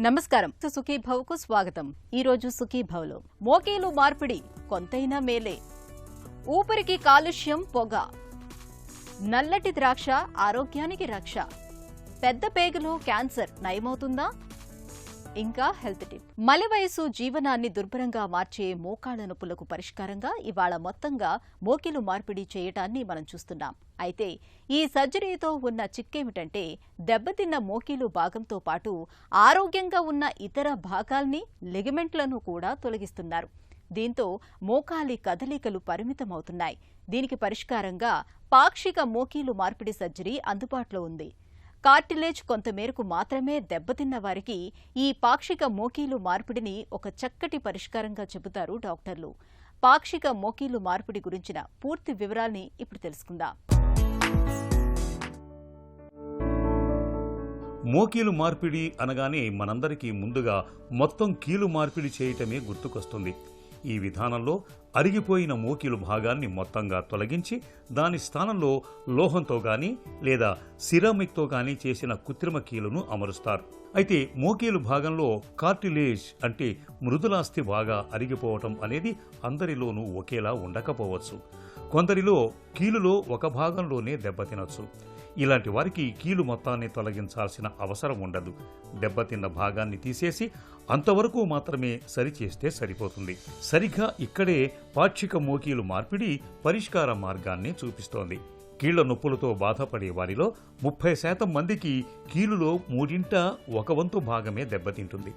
నమస్కారం. సుఖీభవకు స్వాగతం. ఈ రోజు సుఖీభవలో మోకేలు మార్పిడి కొంతైనా మేలే, ఊపిరికి కాలుష్యం పొగ, నల్లటి ద్రాక్ష ఆరోగ్యానికి రక్ష, పెద్ద పేగులో క్యాన్సర్ నయమవుతుందా? ఇంకా హెల్త్ టిప్. మలి వయసు జీవనాన్ని దుర్భరంగా మార్చే మోకాళ్ల నొప్పులకు పరిష్కారంగా ఇవాళ మొత్తంగా మోకిలు మార్పిడి చేయటాన్ని మనం చూస్తున్నాం. అయితే ఈ సర్జరీతో ఉన్న చిక్కేమిటంటే దెబ్బతిన్న మోకిలు భాగంతో పాటు ఆరోగ్యంగా ఉన్న ఇతర భాగాల్ని, లిగమెంట్లను కూడా తొలగిస్తున్నారు. దీంతో మోకాలి కదలికలు పరిమితమవుతున్నాయి. దీనికి పరిష్కారంగా పాక్షిక మోకీలు మార్పిడి సర్జరీ అందుబాటులో ఉంది. కార్టిలేజ్ కొంతమేరకు మాత్రమే దెబ్బతిన్న వారికి ఈ పాక్షిక మోకీలు మార్పిడిని ఒక చక్కటి పరిష్కారంగా చెబుతారు డాక్టర్లు. పాక్షిక మోకీలు మార్పిడి గురించిన పూర్తి వివరాల్ని ఇప్పుడు తెలుసుకుందాం. మోకీలు మార్పిడి అనగానే మనందరికీ ముందుగా మొత్తం కీలు మార్పిడి చేయటమే గుర్తుకొస్తుంది. ఈ విధానంలో అరిగిపోయిన మోకీలు భాగాన్ని మొత్తంగా తొలగించి దాని స్థానంలో లోహంతో గాని లేదా సిరామిక్తో గాని చేసిన కృత్రిమ కీలును అమరుస్తారు. అయితే మోకీలు భాగంలో కార్టిలేజ్ అంటే మృదులాస్థి బాగా అరిగిపోవటం అనేది అందరిలోనూ ఒకేలా ఉండకపోవచ్చు. కొందరిలో కీలులో ఒక భాగంలోనే దెబ్బతినొచ్చు. ఇలాంటి వారికి కీలు మొత్తాన్ని తొలగించాల్సిన అవసరం ఉండదు. దెబ్బతిన్న భాగాన్ని తీసేసి అంతవరకు మాత్రమే సరిచేస్తే సరిపోతుంది. సరిగ్గా ఇక్కడే పాక్షిక మోకీలు మార్పిడి పరిష్కార మార్గాన్ని చూపిస్తోంది. కీళ్ల నొప్పులతో బాధపడే వారిలో 30% మందికి కీలులో 1/3 భాగమే దెబ్బతింటుంది.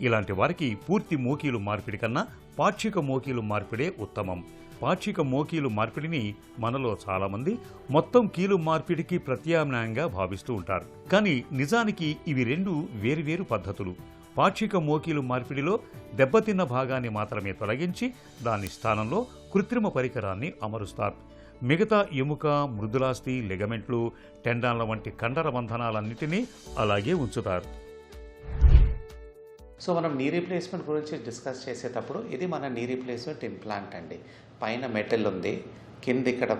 ఇలాంటి వారికి పూర్తి మోకీలు మార్పిడి కన్నా పాక్షిక మోకీలు మార్పిడే ఉత్తమం. పాక్షిక మోకీలు మార్పిడిని మనలో చాలామంది మొత్తం కీలు మార్పిడికి ప్రత్యామ్నాయంగా భావిస్తూ ఉంటారు. కానీ నిజానికి ఇవి రెండు వేరువేరు పద్ధతులు. పాక్షిక మోకీలు మార్పిడిలో దెబ్బతిన్న భాగాన్ని మాత్రమే తొలగించి దాని స్థానంలో కృత్రిమ పరికరాన్ని అమరుస్తారు. మిగతా ఎముక, మృదులాస్థి, లిగమెంట్లు, టెండాన్ల వంటి కండర బంధనాలన్నిటినీ అలాగే ఉంచుతారు. సో మనం నీ రీప్లేస్మెంట్ గురించి డిస్కస్ చేసేటప్పుడు ఇది మన నీ రీప్లేస్మెంట్ ఇంప్లాంట్ అండి. పైన మెటల్ ఉంది, కింద ఇక్కడ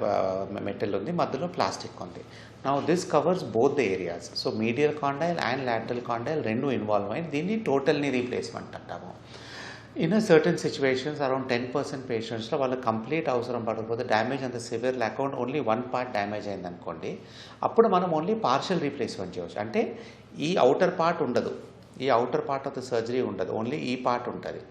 మెటల్ ఉంది, మధ్యలో ప్లాస్టిక్ ఉంది. Now this covers both the areas. So medial condyle and lateral condyle రెండు ఇన్వాల్వ్ అయ్యి దీన్ని టోటల్ నీ రీప్లేస్మెంట్ అంటాము. In a certain situations around 10% పేషెంట్స్లో వాళ్ళకి కంప్లీట్ అవసరం పడకపోతే డ్యామేజ్ అంత సివియర్ లేకుండా ఓన్లీ 1 పార్ట్ డ్యామేజ్ అయిందనుకోండి, అప్పుడు మనం ఓన్లీ పార్షియల్ రీప్లేస్మెంట్ చేయవచ్చు. అంటే ఈ అవుటర్ పార్ట్ ఉండదు, ఈ outer part of the surgery ఉండదు, ఓన్లీ ఈ పార్ట్ ఉంటుంది.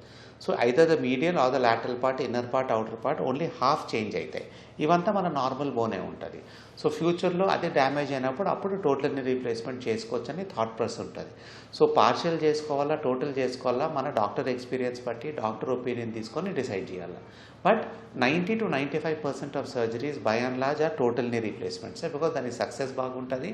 So either the medial or the lateral part, inner part, outer part only half change అవుతాయి. ఇవంతా మన నార్మల్ బోనే ఉంటుంది. సో ఫ్యూచర్లో అదే డ్యామేజ్ అయినప్పుడు అప్పుడు టోటల్ని రీప్లేస్మెంట్ చేసుకోవచ్చు అని థాట్ ప్రాసెస్ ఉంటుంది. సో పార్షియల్ చేసుకోవాలా, టోటల్ చేసుకోవాలా, మన డాక్టర్ ఎక్స్పీరియన్స్ బట్టి డాక్టర్ ఒపీనియన్ తీసుకొని డిసైడ్ చేయాలి. But 90 to 95% of surgeries by and large are total knee replacements. Because దాని సక్సెస్ బాగుంటుంది,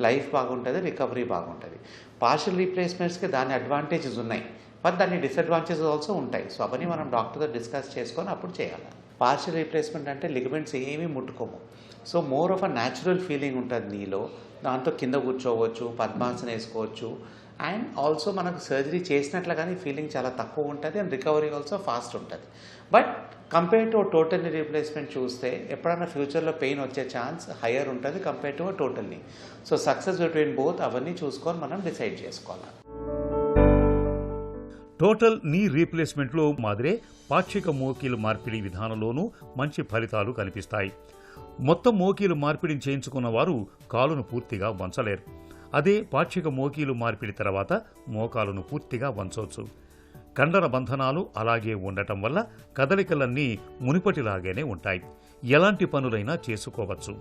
లైఫ్ బాగుంటుంది, రికవరీ బాగుంటుంది. పార్షియల్ రీప్లేస్మెంట్స్కి దాని అడ్వాంటేజెస్ ఉన్నాయి, బట్ దాని డిసడ్వాంటేజెస్ ఆల్సో ఉంటాయి. సో అవన్నీ మనం డాక్టర్తో డిస్కస్ చేసుకొని అప్పుడు చేయాలి. పార్షియల్ రీప్లేస్మెంట్ అంటే లిగమెంట్స్ ఏమీ ముట్టుకోము. So more of a natural feeling ఉంటుంది నీలో. దాంతో కింద కూర్చోవచ్చు, పద్మాసనం వేసుకోవచ్చు, అండ్ ఆల్సో మనకు సర్జరీ చేసినట్లు కానీ ఫీలింగ్ చాలా తక్కువ ఉంటుంది అండ్ రికవరీ ఆల్సో ఫాస్ట్ ఉంటుంది. But compare to total knee replacement చూస్తే ఎప్పుడైనా ఫ్యూచర్లో పెయిన్ వచ్చే ఛాన్స్ హయ్యర్ ఉంటుంది కంపేర్ టు టోటల్ నీ. సో సక్సెస్ బిట్వీన్ బోత్ అవన్నీ చూసుకొని మనం డిసైడ్ చేసుకోవాలి. టోటల్ నీ రీప్లేస్మెంట్లో మాదిరే పాక్షిక మోకీలు మార్పిడి విధానంలోనూ మంచి ఫలితాలు కనిపిస్తాయి. మొత్తం మోకీలు మార్పిడిని చేయించుకున్న వారు కాలును పూర్తిగా వంచలేరు. అదే పాక్షిక మోకీలు మార్పిడి తర్వాత మోకాలును పూర్తిగా వంచవచ్చు. కండర బంధనాలు అలాగే ఉండటం వల్ల కదలికలన్నీ మునుపటిలాగానే ఉంటాయి. ఎలాంటి పనులైనా చేసుకోవచ్చు.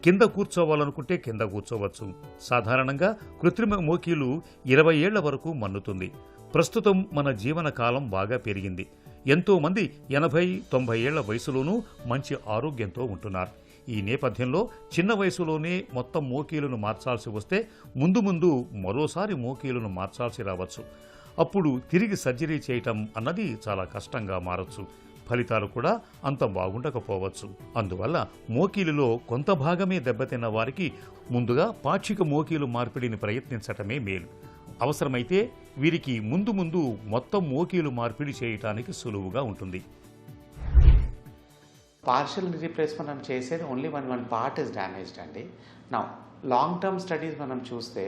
కింద కూర్చోవాలనుకుంటే కింద కూర్చోవచ్చు. సాధారణంగా కృత్రిమ మోకీలు 20 ఏళ్ల వరకు మన్నుతుంది. ప్రస్తుతం మన జీవన కాలం బాగా పెరిగింది. ఎంతో మంది 80-90 ఏళ్ల వయసులోనూ మంచి ఆరోగ్యంతో ఉంటున్నారు. ఈ నేపథ్యంలో చిన్న వయసులోనే మొత్తం మోకీలను మార్చాల్సి వస్తే ముందు ముందు మరోసారి మోకీలను మార్చాల్సి రావచ్చు. అప్పుడు తిరిగి సర్జరీ చేయటం అన్నది చాలా కష్టంగా మారచ్చు. ఫలితాలు కూడా అంత బాగుండకపోవచ్చు. అందువల్ల మోకీలులో కొంత భాగమే దెబ్బతిన్న వారికి ముందుగా పాక్షిక మోకీలు మార్పిడిని ప్రయత్నించటమే మేలు. అవసరమైతే వీరికి ముందు మొత్తం మోకీలు మార్పిడి చేయటానికి సులువుగా ఉంటుంది. పార్షియల్ రీప్లేస్మెంట్ మనం చేసేది only one part is damaged అండి. నా లాంగ్ టర్మ్ స్టడీస్ మనం చూస్తే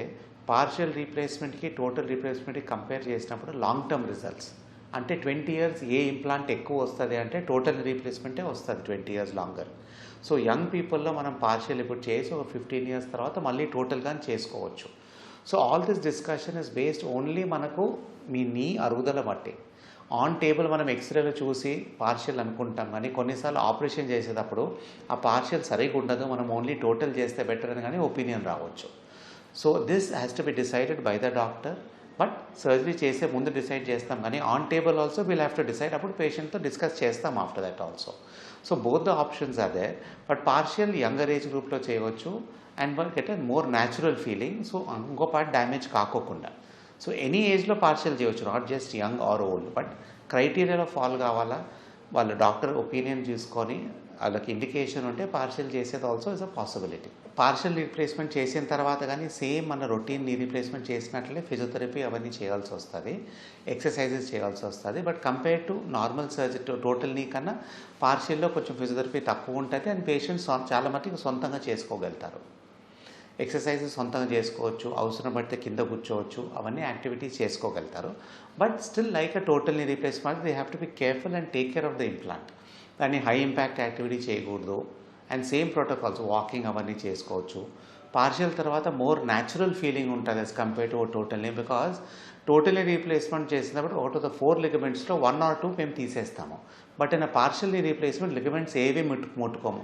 పార్షియల్ రీప్లేస్మెంట్కి టోటల్ రీప్లేస్మెంట్కి కంపేర్ చేసినప్పుడు లాంగ్ టర్మ్ రిజల్ట్స్ అంటే 20 years ఏ ఇంప్లాంట్ ఎక్కువ వస్తుంది అంటే టోటల్ రీప్లేస్మెంటే వస్తుంది 20 years లాంగర్. సో యంగ్ పీపుల్లో మనం పార్షియల్ ఇప్పుడు చేసి ఒక 15 years తర్వాత మళ్ళీ టోటల్గా చేసుకోవచ్చు. So all this discussion is based only మనకు మీ నీ అరుగుదల బట్టి. ఆన్ టేబుల్ మనం ఎక్స్రేలో చూసి పార్షియల్ అనుకుంటాం, కానీ కొన్నిసార్లు ఆపరేషన్ చేసేటప్పుడు ఆ పార్షియల్ సరిగా ఉండదు, మనం ఓన్లీ టోటల్ చేస్తే బెటర్ అని కానీ ఒపీనియన్ రావచ్చు. So this has to be decided by the doctor. But surgery చేసే ముందు డిసైడ్ చేస్తాం, కానీ on table also will have to decide. అప్పుడు పేషెంట్తో డిస్కస్ చేస్తాం after that also. So both the options అదే. బట్ పార్షియల్ యంగర్ ఏజ్ గ్రూప్లో చేయవచ్చు and one get a more natural feeling. So ఇంకో పార్ట్ డ్యామేజ్ కాకోకుండా. సో ఎనీ ఏజ్లో partial చేయవచ్చు, not just young or old. But క్రైటీరియాలో follow కావాలా, వాళ్ళ డాక్టర్ ఒపీనియన్ చూసుకొని వాళ్ళకి ఇండికేషన్ ఉంటే పార్షియల్ చేసేది also is a possibility. Partial replacement చేసిన తర్వాత కానీ సేమ్ మన రొటీన్ నీ రీప్లేస్మెంట్ చేసినట్లే ఫిజియోథెరపీ అవన్నీ చేయాల్సి వస్తుంది, ఎక్సర్సైజెస్ చేయాల్సి వస్తుంది. But compare to normal surgery total నీ కన్నా పార్షియల్లో కొంచెం ఫిజియోథెరపీ తక్కువ ఉంటుంది అండ్ పేషెంట్స్ చాలా మటుకు సొంతంగా చేసుకోగలుగుతారు. ఎక్సర్సైజెస్ సొంతంగా చేసుకోవచ్చు, అవసరం పడితే కింద కూర్చోవచ్చు, అవన్నీ యాక్టివిటీస్ చేసుకోగలుగుతారు. But still like a total knee replacement they have to be careful and take care of the implant. దాన్ని హై ఇంపాక్ట్ యాక్టివిటీ చేయకూడదు అండ్ సేమ్ ప్రోటోకాల్స్ వాకింగ్ అవన్నీ చేసుకోవచ్చు. పార్షియల్ తర్వాత మోర్ న్యాచురల్ ఫీలింగ్ ఉంటుంది యాజ్ కంపేర్ టు టోటల్ని. Because totally replacement చేసినప్పుడు out of the 4 లిగమెంట్స్లో 1 or 2 మేము తీసేస్తాము. But in partially replacement ligaments ఏవి ముట్టుకోము,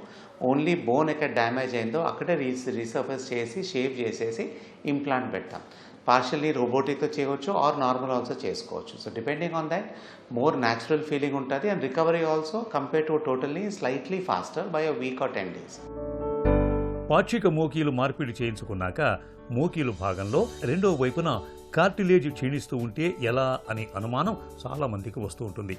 ఓన్లీ బోన్ ఎక్కడ డ్యామేజ్ అయిందో అక్కడే రీసర్ఫేస్ చేసి షేప్ చేసేసి ఇంప్లాంట్ పెడతాం. పార్షియల్లీ రోబోటిక్తో చేయవచ్చు ఆర్ నార్మల్ ఆల్సో చేసుకోవచ్చు. So depending on that more natural feeling ఉంటుంది and recovery also compare to totally slightly faster by a week or 10 days. పాక్షిక మోకీలు మార్పిడి చేయించుకున్నాక మోకీలు భాగంలో రెండో వైపున కార్టిలేజ్ క్షీణిస్తూ ఉంటే ఎలా అనే అనుమానం చాలా మందికి వస్తూ ఉంటుంది.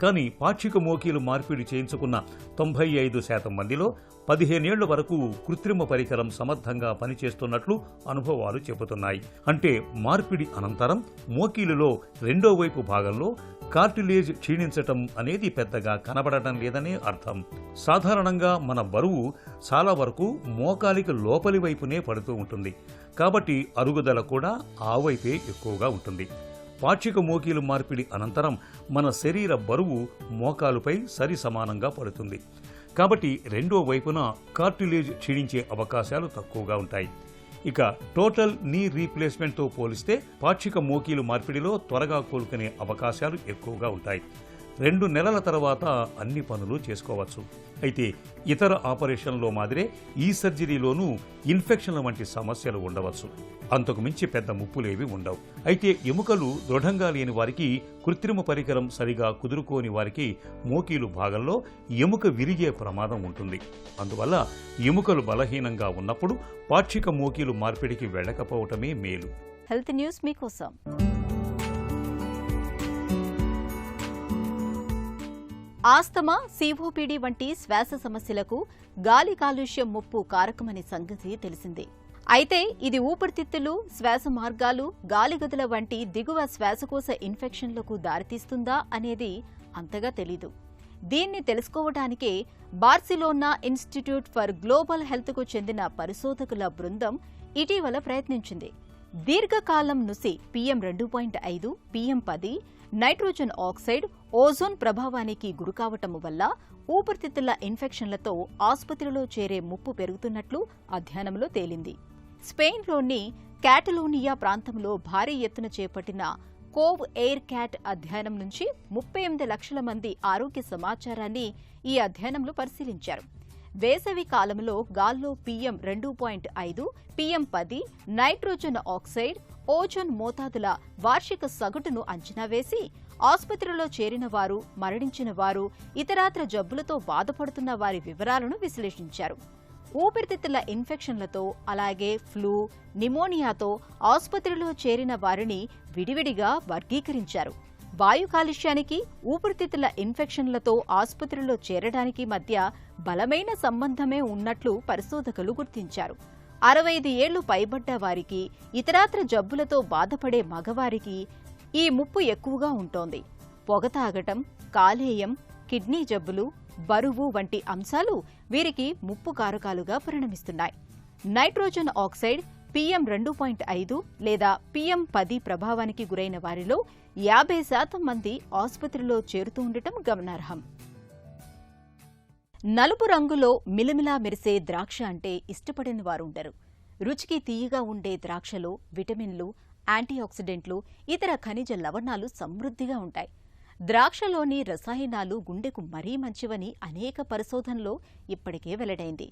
కానీ పాక్షిక మోకీలు మార్పిడి చేయించుకున్న 95% మందిలో 15 ఏళ్ల వరకు కృత్రిమ పరికరం సమర్థంగా పనిచేస్తున్నట్లు అనుభవాలు చెబుతున్నాయి. అంటే మార్పిడి అనంతరం మోకీలులో రెండో వైపు భాగంలో కార్టిలేజ్ క్షీణించటం అనేది పెద్దగా కనబడటం లేదనే అర్థం. సాధారణంగా మన బరువు చాలా వరకు మోకాలికి లోపలి వైపునే పడుతూ ఉంటుంది, కాబట్టి అరుగుదల కూడా ఆ వైపే ఎక్కువగా ఉంటుంది. పాక్షిక మోకీలు మార్పిడి అనంతరం మన శరీర బరువు మోకాలుపై సరి సమానంగా పడుతుంది, కాబట్టి రెండో వైపున కార్టిలేజ్ క్షీణించే అవకాశాలు తక్కువగా ఉంటాయి. ఇక టోటల్ నీ రీప్లేస్మెంట్తో పోలిస్తే పాక్షిక మోకీలు మార్పిడిలో త్వరగా కోలుకునే అవకాశాలు ఎక్కువగా ఉంటాయి. 2 నెలల తర్వాత అన్ని పనులు చేసుకోవచ్చు. అయితే ఇతర ఆపరేషన్లో మాదిరే ఈ సర్జరీలోనూ ఇన్ఫెక్షన్ల వంటి సమస్యలు ఉండవచ్చు. అంతకు మించి పెద్ద ముప్పులేవి ఉండవు. అయితే ఎముకలు దృఢంగా లేని వారికి, కృత్రిమ పరికరం సరిగా కుదురుకోని వారికి మోకీలు భాగంలో ఎముక విరిగే ప్రమాదం ఉంటుంది. అందువల్ల ఎముకలు బలహీనంగా ఉన్నప్పుడు పాక్షిక మోకీలు మార్పిడికి వెళ్ళకపోవటమే మేలు. హెల్త్ న్యూస్ మీకోసం. ఆస్తమా, సిఓపిడి వంటి శ్వాస సమస్యలకు గాలి కాలుష్యం ముప్పు కారకమనే సంగతి తెలిసిందే. అయితే ఇది ఊపిరితిత్తులు, శ్వాస మార్గాలు, గాలిగదుల వంటి దిగువ శ్వాసకోశ ఇన్ఫెక్షన్లకు దారితీస్తుందా అనేది అంతగా తెలీదు. దీన్ని తెలుసుకోవడానికే బార్సిలోనా ఇన్స్టిట్యూట్ ఫర్ గ్లోబల్ హెల్త్కు చెందిన పరిశోధకుల బృందం ఇటీవల ప్రయత్నించింది. దీర్ఘకాలం నుసి PM2.5, PM10, nitrogen oxide, ozone ప్రభావానికి గురికావటం వల్ల ఊపిరితిత్తుల ఇన్ఫెక్షన్లతో ఆసుపత్రిలో చేరే ముప్పు పెరుగుతున్నట్లు అధ్యయనంలో తేలింది. స్పెయిన్లోని క్యాటలోనియా ప్రాంతంలో భారీ ఎత్తున చేపట్టిన కోవ్ ఎయిర్ క్యాట్ అధ్యయనం నుంచి 38 లక్షల మంది ఆరోగ్య సమాచారాన్ని ఈ అధ్యయనంలో పరిశీలించారు. వేసవి కాలంలో గాల్లో PM2.5, PM10, nitrogen oxide, ozone మోతాదుల వార్షిక సగటును అంచనా వేసి ఆసుపత్రిలో చేరిన వారు, మరణించిన వారు, ఇతరాత్ర జబ్బులతో బాధపడుతున్న వారి వివరాలను విశ్లేషించారు. ఊపిరితిత్తుల ఇన్ఫెక్షన్లతో, అలాగే ఫ్లూ, నిమోనియాతో ఆసుపత్రిలో చేరిన వారిని విడివిడిగా వర్గీకరించారు. వాయు కాలుష్యానికి, ఊపిరితిత్తుల ఇన్ఫెక్షన్లతో ఆసుపత్రిలో చేరడానికి మధ్య బలమైన సంబంధమే ఉన్నట్లు పరిశోధకులు గుర్తించారు. 65 ఏళ్లు పైబడ్డ వారికి, ఇతరాత్ర జబ్బులతో బాధపడే మగవారికి ఈ ముప్పు ఎక్కువగా ఉంటోంది. పొగ తాగటం, కాలేయం, కిడ్నీ జబ్బులు, బరువు వంటి అంశాలు వీరికి ముప్పు కారకాలుగా పరిణమిస్తున్నాయి. నైట్రోజన్ ఆక్సైడ్ PM2.5 లేదా PM10 ప్రభావానికి గురైన వారిలో 50% మంది ఆసుపత్రిలో చేరుతూ ఉండటం గమనార్హం. నలుపు రంగులో మిలమిలా మెరిసే ద్రాక్ష అంటే ఇష్టపడిన వారుండరు. రుచికి తీయగా ఉండే ద్రాక్షలో విటమిన్లు, యాంటీఆక్సిడెంట్లు, ఇతర ఖనిజ లవణాలు సమృద్ధిగా ఉంటాయి. ద్రాక్షలోని రసాయనాలు గుండెకు మరీ మంచివని అనేక పరిశోధనలో ఇప్పటికే వెల్లడైంది.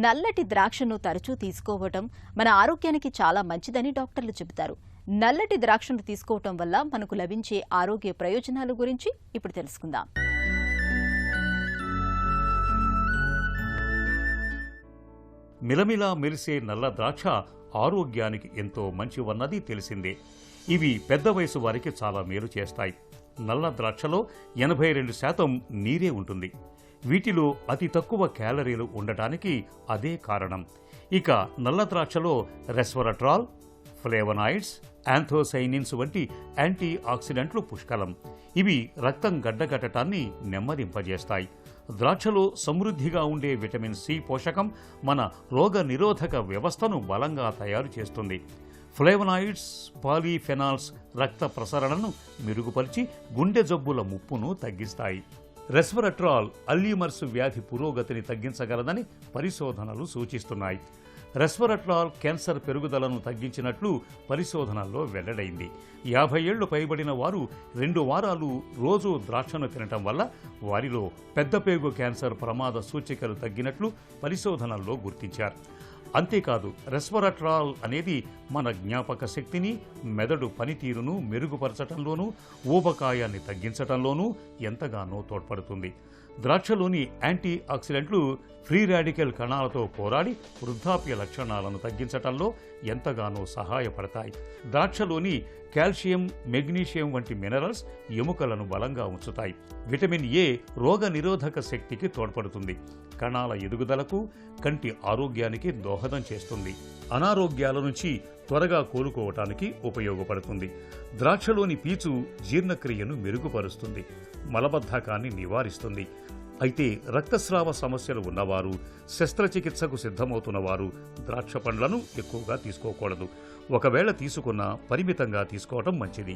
నల్లటి ద్రాక్షను తరచూ తీసుకోవటం మన ఆరోగ్యానికి చాలా మంచిదని డాక్టర్లు చెబుతారు. నల్లటి ద్రాక్షను తీసుకోవటం వల్ల మనకు లభించే ఆరోగ్య ప్రయోజనాల గురించి ఇప్పుడు తెలుసుకుందాం. మిలమిలా మెరిసే నల్ల ద్రాక్ష ఆరోగ్యానికి ఎంతో మంచివన్నది తెలిసిందే. ఇవి పెద్ద వయసు వారికి చాలా మేలు చేస్తాయి. నల్ల ద్రాక్షలో 82% నీరే ఉంటుంది. వీటిలో అతి తక్కువ క్యాలరీలు ఉండటానికి అదే కారణం. ఇక నల్ల ద్రాక్షలో రెస్వరట్రాల్, ఫ్లేవనాయిడ్స్, యాంథోసైనిన్స్ వంటి యాంటీ ఆక్సిడెంట్లు పుష్కలం. ఇవి రక్తం గడ్డగట్టడాన్ని నెమ్మదింపజేస్తాయి. ద్రాక్షలో సమృద్ధిగా ఉండే విటమిన్ సి పోషకం మన రోగ నిరోధక వ్యవస్థను బలంగా తయారు చేస్తుంది. ఫ్లేవనాయిడ్స్, పాలీఫెనాల్స్ రక్త ప్రసరణను మెరుగుపరిచి గుండె జబ్బుల ముప్పును తగ్గిస్తాయి. రెస్వరట్రాల్ అల్జీమర్స్ వ్యాధి పురోగతిని తగ్గించగలదని పరిశోధనలు సూచిస్తున్నాయి. రెస్వరట్రాల్ క్యాన్సర్ పెరుగుదలను తగ్గించినట్లు పరిశోధనల్లో వెల్లడైంది. 50 ఏళ్లు పైబడిన వారు 2 వారాలు రోజూ ద్రాక్షను తినటం వల్ల వారిలో పెద్దపేగు క్యాన్సర్ ప్రమాద సూచికలు తగ్గినట్లు పరిశోధనల్లో గుర్తించారు. అంతేకాదు, రెస్వరట్రాల్ అనేది మన జ్ఞాపక శక్తిని, మెదడు పనితీరును మెరుగుపరచటంలోనూ, ఊబకాయాన్ని తగ్గించటంలోనూ ఎంతగానో తోడ్పడుతుంది. ద్రాక్షలోని యాంటీ ఆక్సిడెంట్లు ఫ్రీ రాడికల్ కణాలతో పోరాడి వృద్ధాప్య లక్షణాలను తగ్గించటంలో ఎంతగానో సహాయపడతాయి. ద్రాక్షలోని కాల్షియం, మెగ్నీషియం వంటి మినరల్స్ ఎముకలను బలంగా ఉంచుతాయి. విటమిన్ ఏ రోగ నిరోధక శక్తికి తోడ్పడుతుంది. కణాల ఎదుగుదలకు, కంటి ఆరోగ్యానికి దోహదం చేస్తుంది. అనారోగ్యాల నుంచి త్వరగా కోలుకోవటానికి ఉపయోగపడుతుంది. ద్రాక్షలోని పీచు జీర్ణక్రియను మెరుగుపరుస్తుంది, మలబద్ధకాన్ని నివారిస్తుంది. అయితే రక్తస్రావ సమస్యలు ఉన్నవారు, శస్త్రచికిత్సకు సిద్ధమవుతున్నవారు ద్రాక్ష పండ్లను ఎక్కువగా తీసుకోకూడదు. ఒకవేళ తీసుకున్నా పరిమితంగా తీసుకోవటం మంచిది.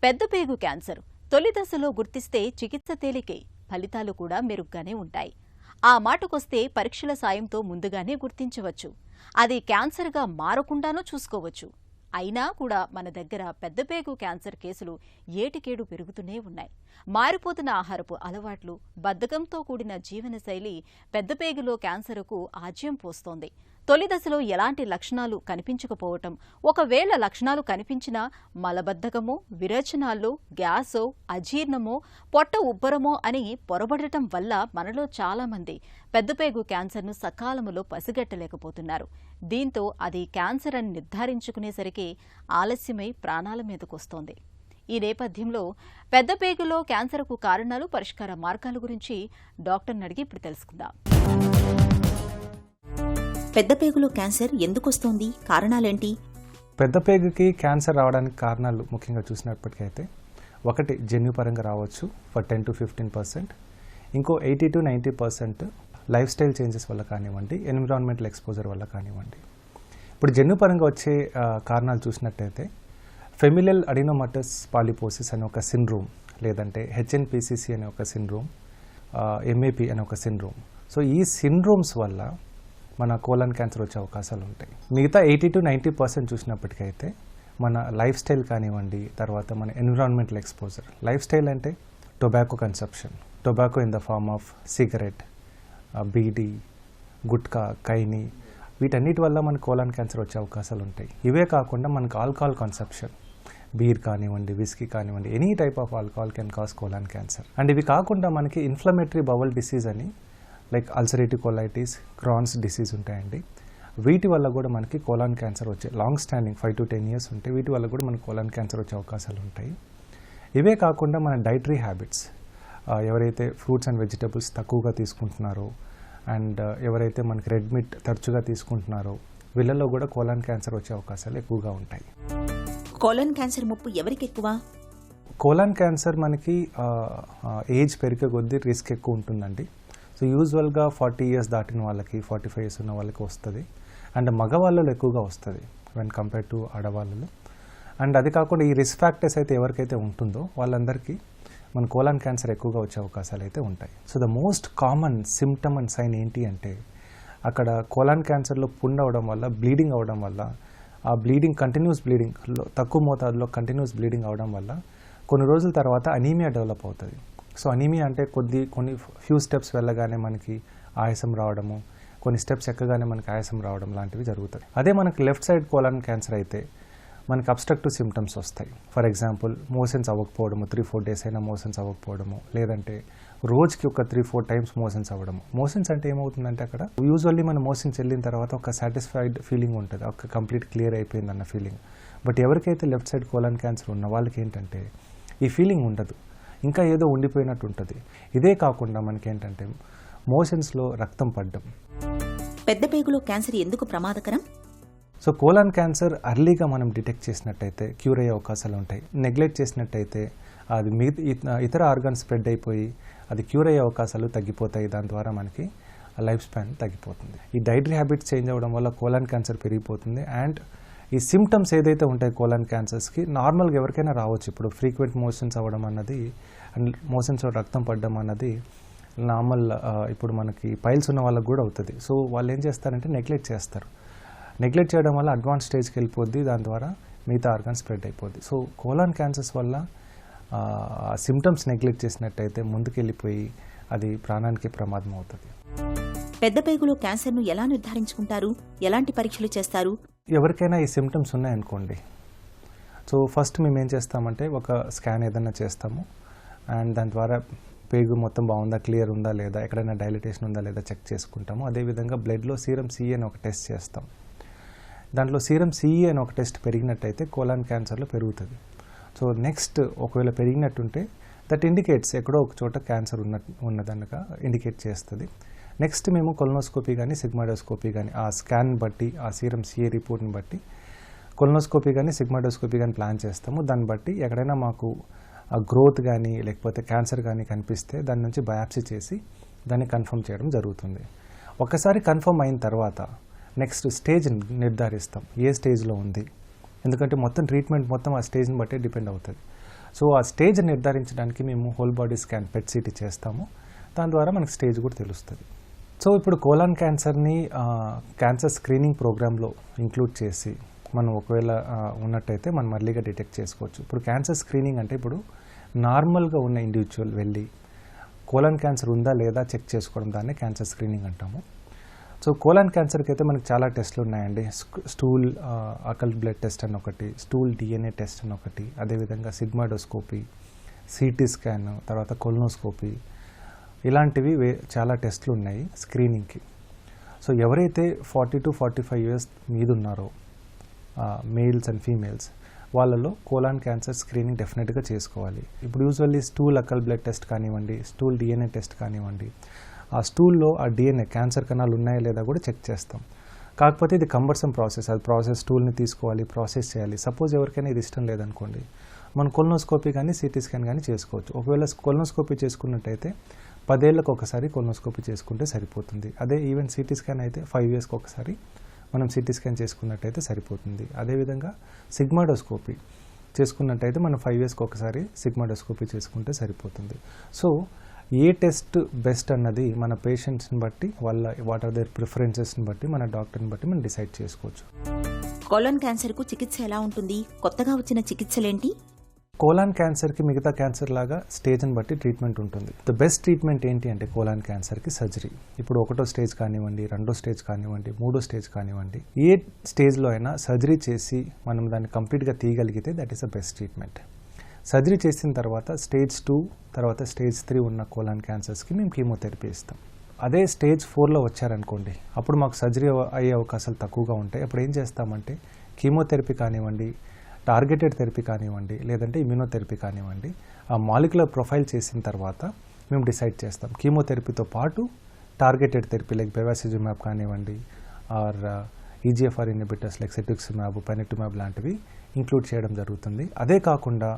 పెద్దపేగు క్యాన్సర్ తొలి దశలో గుర్తిస్తే చికిత్స తేలికే, ఫలితాలు కూడా మెరుగ్గానే ఉంటాయి. ఆ మాటకొస్తే పరీక్షల సాయంతో ముందుగానే గుర్తించవచ్చు. అది క్యాన్సర్గా మారకుండానూ చూసుకోవచ్చు. అయినా కూడా మన దగ్గర పెద్దపేగు క్యాన్సర్ కేసులు ఏటికేడు పెరుగుతూనే ఉన్నాయి. మారిపోతున్న ఆహారపు అలవాట్లు, బద్ధకంతో కూడిన జీవనశైలి పెద్దపేగులో క్యాన్సర్కు ఆజ్యం పోస్తోంది. తొలి దశలో ఎలాంటి లక్షణాలు కనిపించకపోవటం, ఒకవేళ లక్షణాలు కనిపించినా మలబద్ధకమో, విరేచనాల్లో, గ్యాసో, అజీర్ణమో, పొట్ట ఉబ్బరమో అని పొరబడటం వల్ల మనలో చాలామంది పెద్దపేగు క్యాన్సర్ను సకాలంలో పసిగట్టలేకపోతున్నారు. దీంతో అది క్యాన్సర్ అని నిర్ధారించుకునేసరికి ఆలస్యమై ప్రాణాల మీదకొస్తోంది. ఈ నేపథ్యంలో పెద్దపేగులో క్యాన్సర్కు కారణాలు, పరిష్కార మార్గాల గురించి డాక్టర్ని అడిగి ఇప్పుడు తెలుసుకుందాం. పెద్దపేగులో క్యాన్సర్ ఎందుకొస్తోంది? కారణాలేంటి? పెద్దపేగుకి క్యాన్సర్ రావడానికి కారణాలు ముఖ్యంగా చూసినప్పటికైతే, ఒకటి జన్యుపరంగా రావచ్చు ఫర్ 10 to 15%. ఇంకో 80 to 90% లైఫ్ స్టైల్ చేంజెస్ వల్ల కానివ్వండి, ఎన్విరాన్మెంటల్ ఎక్స్పోజర్ వల్ల కానివ్వండి. ఇప్పుడు జన్యుపరంగా వచ్చే కారణాలు చూసినట్టయితే ఫెమిలియల్ అడినోమటస్ పాలిపోసిస్ అనే ఒక సిండ్రోమ్, లేదంటే HNPCC అనే ఒక సిండ్రోమ్, MAP అనే ఒక సిండ్రోమ్. సో ఈ సిండ్రోమ్స్ వల్ల మన కోలన్ క్యాన్సర్ వచ్చే అవకాశాలు ఉంటాయి. మిగతా 80 to 90% చూసినప్పటికైతే మన లైఫ్ స్టైల్ కానివ్వండి, తర్వాత మన ఎన్విరాన్మెంటల్ ఎక్స్పోజర్. లైఫ్ స్టైల్ అంటే tobacco consumption, tobacco in the form of cigarette, bidi, gutka, khaini, వీటన్నిటి వల్ల మన కోలన్ క్యాన్సర్ వచ్చే అవకాశాలు ఉంటాయి. ఇవే కాకుండా మనకు ఆల్కహాల్ కన్సప్షన్, బీర్ కానివ్వండి, విస్కీ కానివ్వండి, any type of alcohol can cause colon cancer. And ఇవి కాకుండా మనకి ఇన్ఫ్లమేటరీ బవల్ డిసీజ్ అని, like ulcerative colitis, Crohn's disease ఉంటాయండి. వీటి వల్ల కూడా మనకి కోలాన్ క్యాన్సర్ వచ్చే లాంగ్ స్టాండింగ్ 5 to 10 years ఉంటాయి. వీటి వల్ల కూడా మనకి కోలాన్ క్యాన్సర్ వచ్చే అవకాశాలు ఉంటాయి. ఇవే కాకుండా మన డైటరీ హ్యాబిట్స్, ఎవరైతే ఫ్రూట్స్ అండ్ వెజిటబుల్స్ తక్కువగా తీసుకుంటున్నారో, అండ్ ఎవరైతే మనకి రెడ్ మీట్ తరచుగా తీసుకుంటున్నారో, వీళ్ళల్లో కూడా కోలాన్ క్యాన్సర్ వచ్చే అవకాశాలు ఎక్కువగా ఉంటాయి. కోలన్ క్యాన్సర్ ముప్పు ఎవరికి ఎక్కువ? కోలాన్ క్యాన్సర్ మనకి ఏజ్ పెరిగే కొద్దీ రిస్క్ ఎక్కువ ఉంటుందండి. సో యూజువల్గా 40 years దాటిన వాళ్ళకి, 45 years ఉన్న వాళ్ళకి వస్తుంది. అండ్ మగవాళ్ళలో ఎక్కువగా వస్తుంది వెన్ కంపేర్ టు ఆడవాళ్ళలో. అండ్ అది కాకుండా ఈ రిస్క్ ఫ్యాక్టర్స్ అయితే ఎవరికైతే ఉంటుందో వాళ్ళందరికీ మన కోలాన్ క్యాన్సర్ ఎక్కువగా వచ్చే అవకాశాలు అయితే ఉంటాయి. So the most common symptom and sign ఏంటి అంటే అక్కడ కోలాన్ క్యాన్సర్లో పుండ్ అవడం వల్ల, బ్లీడింగ్ అవడం వల్ల, ఆ బ్లీడింగ్ కంటిన్యూస్ బ్లీడింగ్ తక్కువ మోతాదులో కంటిన్యూస్ బ్లీడింగ్ అవడం వల్ల కొన్ని రోజుల తర్వాత అనీమియా డెవలప్ అవుతుంది. సో అనీమియా అంటే కొన్ని ఫ్యూ స్టెప్స్ వెళ్ళగానే మనకి ఆయాసం రావడము, కొన్ని స్టెప్స్ ఎక్కగానే మనకి ఆయాసం రావడం లాంటివి జరుగుతాయి. అదే మనకి లెఫ్ట్ సైడ్ కోలాన్ క్యాన్సర్ అయితే మనకి అబ్స్ట్రక్టివ్ సిమ్టమ్స్ వస్తాయి. ఫర్ ఎగ్జాంపుల్ మోషన్స్ అవ్వకపోవడము, 3-4 డేస్ అయినా మోషన్స్ అవ్వకపోవడము, లేదంటే రోజుకి ఒక 3-4 టైమ్స్ మోషన్స్ అవ్వడము. మోషన్స్ అంటే ఏమవుతుందంటే అక్కడ యూజువల్లీ మన మోషన్స్ వెళ్ళిన తర్వాత ఒక సాటిస్ఫైడ్ ఫీలింగ్ ఉంటుంది, ఒక కంప్లీట్ క్లియర్ అయిపోయింది అన్న ఫీలింగ్. బట్ ఎవరికైతే లెఫ్ట్ సైడ్ కోలాన్ క్యాన్సర్ ఉన్న వాళ్ళకి ఏంటంటే ఈ ఫీలింగ్ ఉండదు, ఇంకా ఏదో ఉండిపోయినట్టు ఉంటుంది. ఇదే కాకుండా మనకేంటంటే మోషన్స్లో రక్తం పడ్డం. పెద్ద పేగులో క్యాన్సర్ ఎందుకు ప్రమాదకరం? సో కోలాన్ క్యాన్సర్ అర్లీగా మనం డిటెక్ట్ చేసినట్టయితే క్యూర్ అయ్యే అవకాశాలు ఉంటాయి. నెగ్లెక్ట్ చేసినట్టయితే అది ఇతర ఆర్గాన్స్ స్ప్రెడ్ అయిపోయి అది క్యూర్ అయ్యే అవకాశాలు తగ్గిపోతాయి. దాని ద్వారా మనకి లైఫ్ స్పాన్ తగ్గిపోతుంది. ఈ డైటరీ హ్యాబిట్స్ చేంజ్ అవ్వడం వల్ల కోలాన్ క్యాన్సర్ పెరిగిపోతుంది. అండ్ ఈ సిమ్టమ్స్ ఏదైతే ఉంటాయి కోలాన్ క్యాన్సర్స్కి నార్మల్గా ఎవరికైనా రావచ్చు. ఇప్పుడు ఫ్రీక్వెంట్ మోషన్స్ అవ్వడం అన్నది అండ్ మోషన్స్లో రక్తం పడడం అన్నది నార్మల్, ఇప్పుడు మనకి పైల్స్ ఉన్న వాళ్ళకి కూడా అవుతుంది. సో వాళ్ళు ఏం చేస్తారంటే నెగ్లెక్ట్ చేస్తారు. నెగ్లెక్ట్ చేయడం వల్ల అడ్వాన్స్ స్టేజ్కి వెళ్ళిపోద్ది, దాని ద్వారా మిగతా ఆర్గాన్స్ స్ప్రెడ్ అయిపోద్ది. సో కోలాన్ క్యాన్సర్స్ వల్ల సిమ్టమ్స్ నెగ్లెక్ట్ చేసినట్టయితే ముందుకెళ్ళిపోయి అది ప్రాణానికి ప్రమాదం అవుతుంది. పెద్ద పేగులో క్యాన్సర్ను ఎలా నిర్ధారించుకుంటారు? ఎలాంటి పరీక్షలు చేస్తారు? ఎవరికైనా ఈ సిమ్టమ్స్ ఉన్నాయనుకోండి, సో ఫస్ట్ మేము ఏం చేస్తామంటే ఒక స్కాన్ ఏదైనా చేస్తాము. అండ్ దాని ద్వారా పేగు మొత్తం బాగుందా, క్లియర్ ఉందా లేదా, ఎక్కడైనా డైలిటేషన్ ఉందా లేదా చెక్ చేసుకుంటాము. అదేవిధంగా బ్లడ్లో సీరం సిఈ అని ఒక టెస్ట్ చేస్తాం. దాంట్లో సీరం సిఈ అని ఒక టెస్ట్ పెరిగినట్టయితే కోలాన్ క్యాన్సర్లో పెరుగుతుంది. సో నెక్స్ట్ ఒకవేళ పెరిగినట్టుంటే దట్ ఇండికేట్స్ ఎక్కడో ఒక చోట క్యాన్సర్ ఉన్నదనక ఇండికేట్ చేస్తుంది. నెక్స్ట్ మేము కొలనోస్కోపీ కానీ సిగ్మాడోస్కోపీ కానీ ఆ స్కాన్ బట్టి, ఆ సీరం సిఏ రిపోర్ట్ని బట్టి కొలనోస్కోపీ కానీ సిగ్మాడోస్కోపీ కానీ ప్లాన్ చేస్తాము. దాన్ని బట్టి ఎక్కడైనా మాకు ఆ గ్రోత్ కానీ లేకపోతే క్యాన్సర్ కానీ కనిపిస్తే దాని నుంచి బయాప్సీ చేసి దాన్ని కన్ఫర్మ్ చేయడం జరుగుతుంది. ఒకసారి కన్ఫర్మ్ అయిన తర్వాత నెక్స్ట్ స్టేజ్ నిర్ధారిస్తాం, ఏ స్టేజ్లో ఉంది. ఎందుకంటే మొత్తం ట్రీట్మెంట్ మొత్తం ఆ స్టేజ్ని బట్టే డిపెండ్ అవుతుంది. సో ఆ స్టేజ్ నిర్ధారించడానికి మేము whole body scan PET CT చేస్తాము. దాని ద్వారా మనకి స్టేజ్ కూడా తెలుస్తుంది. సో ఇప్పుడు కోలాన్ క్యాన్సర్ని క్యాన్సర్ స్క్రీనింగ్ ప్రోగ్రాంలో ఇంక్లూడ్ చేసి మనం ఒకవేళ ఉన్నట్టయితే మనం మళ్ళీగా డిటెక్ట్ చేసుకోవచ్చు. ఇప్పుడు క్యాన్సర్ స్క్రీనింగ్ అంటే ఇప్పుడు నార్మల్గా ఉన్న ఇండివిజువల్ వెళ్ళి కోలాన్ క్యాన్సర్ ఉందా లేదా చెక్ చేసుకోవడం, దాన్ని క్యాన్సర్ స్క్రీనింగ్ అంటాము. సో కోలాన్ క్యాన్సర్కి అయితే మనకి చాలా టెస్ట్లు ఉన్నాయండి. స్టూల్ అకల్ట్ బ్లడ్ టెస్ట్ అని ఒకటి, స్టూల్ డిఎన్ఏ టెస్ట్ అని ఒకటి, అదేవిధంగా సిగ్మాడోస్కోపీ, సిటీ స్కాన్, తర్వాత కొలనోస్కోపీ, ఇలాంటివి చాలా టెస్ట్లు ఉన్నాయి స్క్రీనింగ్కి. సో ఎవరైతే 40 to 45 years మీద ఉన్నారో మేల్స్ అండ్ ఫీమేల్స్ వాళ్ళలో కోలాన్ క్యాన్సర్ స్క్రీనింగ్ డెఫినెట్గా చేసుకోవాలి. ఇప్పుడు usually stool Akal blood test కానివ్వండి, స్టూల్ డిఎన్ఏ టెస్ట్ కానివ్వండి, ఆ స్టూల్లో ఆ డిఎన్ఏ క్యాన్సర్ కణాలు ఉన్నాయా లేదా కూడా చెక్ చేస్తాం. కాకపోతే ఇది కంబర్సమ్ ప్రాసెస్, అది ప్రాసెస్ స్టూల్ని తీసుకోవాలి, ప్రాసెస్ చేయాలి. సపోజ్ ఎవరికైనా ఇది ఇష్టం లేదనుకోండి, మనం కొలనోస్కోపీ కానీ సిటీ స్కాన్ కానీ చేసుకోవచ్చు. ఒకవేళ కొలనోస్కోపీ చేసుకున్నట్టయితే 10 ఏళ్ళకు ఒకసారి కొలనోస్కోపీ చేసుకుంటే సరిపోతుంది. అదే ఈవెన్ సిటీ స్కాన్ అయితే 5 yearsకి ఒకసారి మనం సిటీ స్కాన్ చేసుకున్నట్టయితే సరిపోతుంది. అదేవిధంగా సిగ్మాడోస్కోపీ చేసుకున్నట్టయితే మనం 5 yearsకి ఒకసారి సిగ్మాడోస్కోపీ చేసుకుంటే సరిపోతుంది. సో ఏ టెస్ట్ బెస్ట్ అన్నది మన పేషెంట్స్ని బట్టి, వాట్ ఆర్ దేర్ ప్రిఫరెన్సెస్ని బట్టి, మన డాక్టర్ని బట్టి మనం డిసైడ్ చేసుకోవచ్చు. కోలాన్ క్యాన్సర్కు చికిత్స ఎలా ఉంటుంది? కొత్తగా వచ్చిన చికిత్సలేంటి? కోలాన్ క్యాన్సర్కి మిగతా క్యాన్సర్ లాగా స్టేజ్ని బట్టి ట్రీట్మెంట్ ఉంటుంది. ద బెస్ట్ ట్రీట్మెంట్ ఏంటి అంటే కోలాన్ క్యాన్సర్కి సర్జరీ. ఇప్పుడు 1వ స్టేజ్ కానివ్వండి, 2వ స్టేజ్ కానివ్వండి, 3వ స్టేజ్ కానివ్వండి, ఏ స్టేజ్లో అయినా సర్జరీ చేసి మనం దాన్ని కంప్లీట్గా తీయగలిగితే that is the best treatment. Surgery చేసిన తర్వాత స్టేజ్ 2 తర్వాత స్టేజ్ 3 ఉన్న కోలాన్ క్యాన్సర్స్కి మేము కీమోథెరపీ ఇస్తాం. అదే స్టేజ్ 4లో వచ్చారనుకోండి, అప్పుడు మాకు సర్జరీ అయ్యే అవకాశాలు తక్కువగా ఉంటాయి. అప్పుడు ఏం చేస్తామంటే కీమోథెరపీ కానివ్వండి, టార్గెటెడ్ థెరపీ కానివ్వండి, లేదంటే ఇమ్యూనోథెరపీ కానివ్వండి, ఆ మాలిక్యులర్ ప్రొఫైల్ చేసిన తర్వాత మేము డిసైడ్ చేస్తాం. కీమోథెరపీతో పాటు టార్గెటెడ్ థెరపీ లైక్ బెవాసిజుమాబ్ కానివ్వండి, ఆర్ ఈజీఎఫ్ఆర్ ఇన్హిబిటర్స్ లైక్ సెట్యుక్సిమాబ్, పెనిటుమాబ్ లాంటివి ఇంక్లూడ్ చేయడం జరుగుతుంది. అదే కాకుండా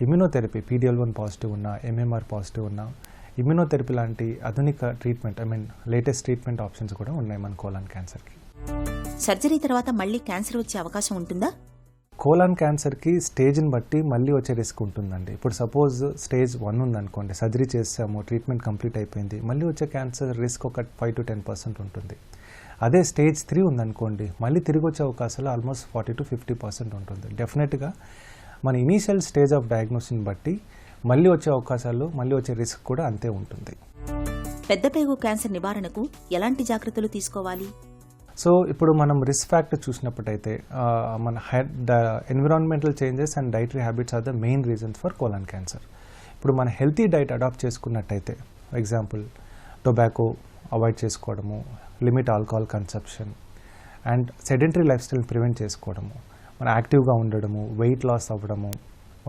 ఇమ్యూనోథెరపీ PD-L1 పాజిటివ్ ఉన్న, MMR పాజిటివ్ ఉన్న ఇమ్యూనోథెరపీ లాంటి ఆధునిక ట్రీట్మెంట్, లేటెస్ట్ ట్రీట్మెంట్ ఆప్షన్స్ కూడా ఉన్నాయి మన కోలాన్ క్యాన్సర్కి. సర్జరీ తర్వాత మళ్ళీ క్యాన్సర్ వచ్చే అవకాశం ఉంటుందా? కోలాన్ క్యాన్సర్కి స్టేజ్ని బట్టి మళ్ళీ వచ్చే రిస్క్ ఉంటుందండి. ఇప్పుడు సపోజ్ స్టేజ్ 1 ఉందనుకోండి, సర్జరీ చేసాము, ట్రీట్మెంట్ కంప్లీట్ అయిపోయింది, మళ్ళీ వచ్చే క్యాన్సర్ రిస్క్ ఒక 5 to 10% ఉంటుంది. అదే స్టేజ్ 3 ఉందనుకోండి, మళ్ళీ తిరిగి వచ్చే అవకాశాలు ఆల్మోస్ట్ 40 to 50% ఉంటుంది. డెఫినెట్గా మన ఇనీషియల్ స్టేజ్ ఆఫ్ డయాగ్నోసిస్ని బట్టి మళ్ళీ వచ్చే అవకాశాలు, మళ్ళీ వచ్చే రిస్క్ కూడా అంతే ఉంటుంది. పెద్దపేగు క్యాన్సర్ నివారణకు ఎలాంటి జాగ్రత్తలు తీసుకోవాలి? సో ఇప్పుడు మనం రిస్క్ ఫ్యాక్టర్ చూసినప్పుడైతే మన environmental changes and dietary habits are the main reasons for colon cancer. ఇప్పుడు మన హెల్తీ డైట్ అడాప్ట్ చేసుకున్నట్టయితే, ఎగ్జాంపుల్ టొబాకో అవాయిడ్ చేసుకోవడము, limit alcohol consumption and sedentary life style prevent చేసుకోవడము, మన యాక్టివ్గా ఉండడము, వెయిట్ లాస్ అవ్వడము,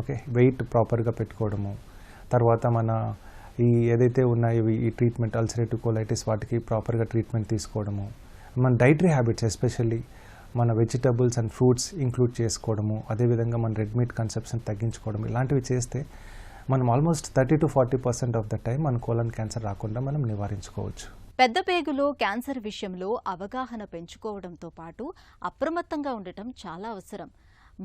ఓకే, వెయిట్ ప్రాపర్గా పెట్టుకోవడము, తర్వాత మన ఏదైతే ఉన్నాయో ఈ ట్రీట్మెంట్ అల్సరేటివ్ కోలైటిస్ వాటికి ప్రాపర్గా ట్రీట్మెంట్ తీసుకోవడము, మన డైటరీ హ్యాబిట్స్ ఎస్పెషల్లీ మన వెజిటబుల్స్ అండ్ ఫ్రూట్స్ ఇంక్లూడ్ చేసుకోవడము, అదేవిధంగా మన రెడ్ మీట్ కన్సంప్షన్ తగ్గించుకోవడం, ఇలాంటివి చేస్తే మనం almost 30 to 40% of the time మన కోలన్ క్యాన్సర్ రాకుండా మనం నివారించుకోవచ్చు. పెద్ద పేగులో క్యాన్సర్ విషయంలో అవగాహన పెంచుకోవడంతో పాటు అప్రమత్తంగా ఉండటం చాలా అవసరం.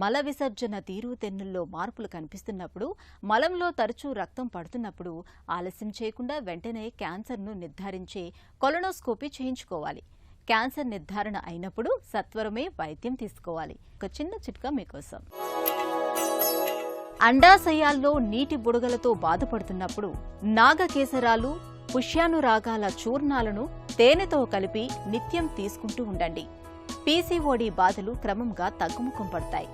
మల విసర్జన తీరుతెన్నుల్లో మార్పులు కనిపిస్తున్నప్పుడు, మలంలో తరచూ రక్తం పడుతున్నప్పుడు ఆలస్యం చేయకుండా వెంటనే క్యాన్సర్ను నిర్ధారించే కొలనోస్కోపీ చేయించుకోవాలి. క్యాన్సర్ నిర్ధారణ అయినప్పుడు సత్వరమే వైద్యం తీసుకోవాలి. ఒక చిన్న చిట్కా మీకోసం. అండాశయాల్లో నీటి బుడగలతో బాధపడుతున్నప్పుడు నాగకేసరాలు, పుష్యానురాగాల చూర్ణాలను తేనెతో కలిపి నిత్యం తీసుకుంటూ ఉండండి. పీసీఓడీ బాధలు క్రమంగా తగ్గుముఖం పడతాయి.